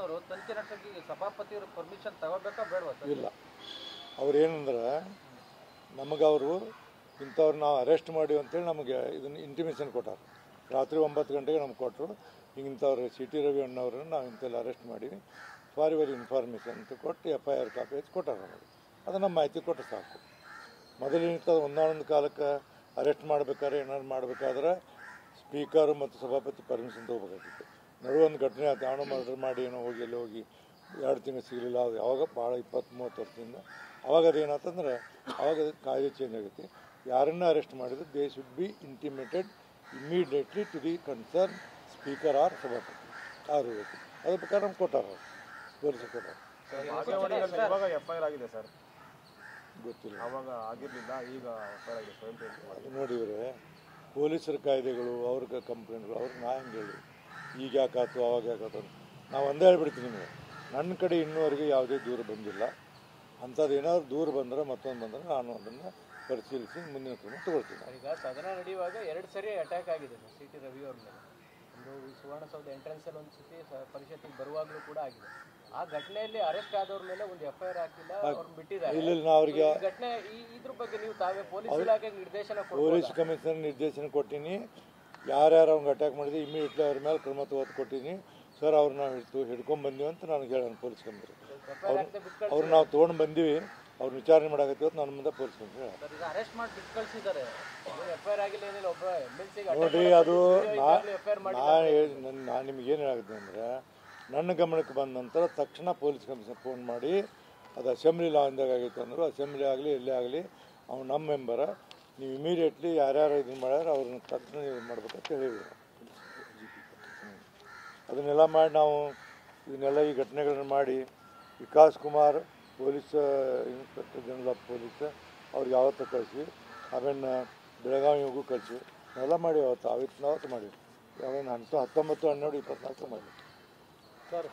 ಪೊಲೀಸ್ನವರು ತನಿಖೆ ನಡೆಸೋಕೆ ಸಭಾಪತಿಯವರು ಪರ್ಮಿಷನ್ ತಗೋಬೇಕಾ ಬೇಡವಾ? ಇಲ್ಲ, ಅವ್ರೇನಂದ್ರೆ ನಮಗೆ ಅವರು ಇಂಥವ್ರು ನಾವು ಅರೆಸ್ಟ್ ಮಾಡಿ ಅಂತೇಳಿ ನಮಗೆ ಇದನ್ನು ಇಂಟಿಮೇಷನ್ ಕೊಟ್ಟಾರೆ. ರಾತ್ರಿ 9 ಗಂಟೆಗೆ ನಮ್ಗೆ ಕೊಟ್ಟರು, ಇಂಥವ್ರು ಸಿ.ಟಿ. ರವಿ ಅಣ್ಣವ್ರನ್ನ ನಾವು ಇಂಥೆಲ್ಲ ಅರೆಸ್ಟ್ ಮಾಡೀವಿ ಫಾರ್ ಯುವರ್ ಇನ್ಫಾರ್ಮೇಷನ್ ಅಂತ ಕೊಟ್ಟು FIR ಕಾಪಿ ಹಚ್ಚಿ ಕೊಟ್ಟಾರೆ ನಮಗೆ. ಅದು ನಮ್ಮ ಮಾಹಿತಿ ಕೊಟ್ಟರೆ ಸಾಕು. ಮೊದಲಿನಿಂದ ಒಂದೊಂದು ಕಾಲಕ್ಕೆ ಅರೆಸ್ಟ್ ಮಾಡಬೇಕಾದ್ರೆ ಏನಾದ್ರು ಮಾಡಬೇಕಾದ್ರೆ ಸ್ಪೀಕರು ಮತ್ತು ಸಭಾಪತಿ ಪರ್ಮಿಷನ್ ತೊಗೋಬೇಕಾಗಿತ್ತು. ನಡುವೊಂದು ಘಟನೆ ಆಯ್ತು, ಯಾವನೋ ಮರ್ಡರ್ ಮಾಡಿ ಏನೋ ಹೋಗಿ ಎಲ್ಲಿ ಹೋಗಿ 2 ತಿಂಗಳು ಸಿಗಲಿಲ್ಲ. ಅದು ಯಾವಾಗ ಭಾಳ 20-30 ವರ್ಷದಿಂದ ಅವಾಗ ಅದೇನಾಯ್ತಂದ್ರೆ ಅವಾಗ ಅದಕ್ಕೆ ಕಾಯ್ದೆ ಚೇಂಜ್ ಆಗೈತಿ. ಯಾರನ್ನ ಅರೆಸ್ಟ್ ಮಾಡಿದ್ರು they should be intimated immediately to the concern speaker or ಸಭಾಪತಿ. ಅವರು ಅದ್ರ ಪ್ರಕಾರ ನಮ್ಗೆ ಕೊಟ್ಟಾರ, ಪೊಲೀಸರು ಕೊಟ್ಟಾರ. FIR ಆಗಿದೆ ಸರ್, ಗೊತ್ತಿಲ್ಲ, ಅವಾಗ ಆಗಿರಲಿಲ್ಲ, ಈಗ FIR ಆಗಿದೆ. ಅದು ನೋಡಿದರೆ ಪೊಲೀಸರ ಕಾಯ್ದೆಗಳು ಅವ್ರಿಗೆ ಕಂಪ್ಲೇಂಟ್ಗಳು ಅವ್ರಿಗೆ ನಾ ಹೆಂಗೆ ಹೇಳಿ ಈಗ ಯಾಕಾಯ್ತು ಅವಾಗ ಯಾಕಾಯ್ತು ನಾವು ಒಂದೇ ಹೇಳ್ಬಿಡ್ತೀನಿ ನಿಮಗೆ. ನನ್ನ ಕಡೆ ಇನ್ನೂವರೆಗೆ ಯಾವುದೇ ದೂರ ಬಂದಿಲ್ಲ. ಅಂಥದ್ದು ಏನಾದ್ರು ದೂರ ಬಂದರೆ ಮತ್ತೊಂದು ಬಂದರೆ ನಾನು ಅದನ್ನು ಪರಿಶೀಲಿಸಿ ಮುಂದಿನ ಕ್ರಮ ತಗೊಳ್ತೀನಿ. ಈಗ ಸದನ ನಡೆಯುವಾಗ 2 ಸರಿ ಅಟ್ಯಾಕ್ ಆಗಿದೆ ಸಿ.ಟಿ. ರವಿ ಅವ್ರ ಮೇಲೆ. ಒಂದು ಸುವರ್ಣಸೌಧ ಎಂಟ್ರೆನ್ಸಲ್ಲಿ ಒಂದು ಸತಿ ಪರಿಷತ್ತಿಗೆ ಬರುವಾಗಲೂ ಕೂಡ ಆಗಿದೆ. ಆ ಘಟನೆಯಲ್ಲಿ ಅರೆಸ್ಟ್ ಆದವ್ರ ಮೇಲೆ ಒಂದು FIR ಹಾಕಿಲ್ಲ, ಅವ್ರನ್ನ ಬಿಟ್ಟಿದ್ದಾರೆ. ಇಲ್ಲ, ಅವರಿಗೆ ಘಟನೆ ಇದ್ರ ಬಗ್ಗೆ ನೀವು ತಾವೇ ಪೊಲೀಸ್ ಇಲಾಖೆಗೆ ನಿರ್ದೇಶನ ಪೊಲೀಸ್ ಕಮಿಷನರ್ ನಿರ್ದೇಶನ ಕೊಟ್ಟಿನಿ. ಯಾರ್ಯಾರು ಅವ್ನಿಗೆ ಅಟ್ಯಾಕ್ ಮಾಡಿದೆ ಇಮಿಡಿಯೇಟ್ಲಿ ಅವ್ರ ಮೇಲೆ ಕ್ರಮ ಕೊಟ್ಟಿನಿ ಸರ್. ಅವ್ರು ನಾವು ಹಿಡ್ಕೊಂಡು ಬಂದೀವಿ ಅಂತ ನನಗೆ ಹೇಳೋಣ ಪೊಲೀಸ್ ಕಮಿಷನರ್. ಅವ್ರು ನಾವು ತೊಗೊಂಡು ಬಂದೀವಿ, ಅವ್ರು ವಿಚಾರಣೆ ಮಾಡಾಕತ್ತೀವಿ ಅಂತ ನನ್ನ ಮುಂದೆ ಪೊಲೀಸ್ ಕಮಿಷನರ್ ಅರೆಸ್ಟ್ ಮಾಡಿ ಬಿಟ್ಟು ಕಳಿಸಿದ್ದಾರೆ. FIR ಆಗಿಲ್ಲ, ಏನಿಲ್ಲ. ಒಬ್ಬ MLC ನೋಡಿ, ಅದು ನಾನು ನಿಮಗೇನು ಹೇಳಾಗುತ್ತೆ ಅಂದರೆ ನನ್ನ ಗಮನಕ್ಕೆ ಬಂದ ನಂತರ ತಕ್ಷಣ ಪೊಲೀಸ್ ಕಮಿಷನರ್ ಫೋನ್ ಮಾಡಿ ಅದು ಅಸೆಂಬ್ಲಿ ಲಾಂದಾಗ ಆಗೈತೆ ಅಂದರು. ಅಸೆಂಬ್ಲಿ ಆಗಲಿ ಎಲ್ಲೇ ಆಗಲಿ ಅವ್ನು ನಮ್ಮ ಮೆಂಬರ, ನೀವು ಇಮಿಡಿಯೇಟ್ಲಿ ಯಾರ್ಯಾರು ಇದನ್ನು ಮಾಡ್ಯಾರ ಅವ್ರನ್ನ ತಕ್ಷಣ ಇದು ಮಾಡ್ಬೇಕಂತ ಹೇಳಿದ್ರು. ಅದನ್ನೆಲ್ಲ ಮಾಡಿ ನಾವು ಇದನ್ನೆಲ್ಲ ಈ ಘಟನೆಗಳನ್ನು ಮಾಡಿ Vikas Kumar police inspector general of police ಅವ್ರಿಗೆ ಯಾವತ್ತೂ ಕಳಿಸಿ, ಆಮೇಲೆ ಬೆಳಗಾವಿಗೂ ಕಳಿಸಿ ಎಲ್ಲ ಮಾಡಿ ಅವತ್ತು ಮಾಡಿವಿ. ಯಾವಾಗ 19, 12, 24 ಮಾಡಿ ಸರ್.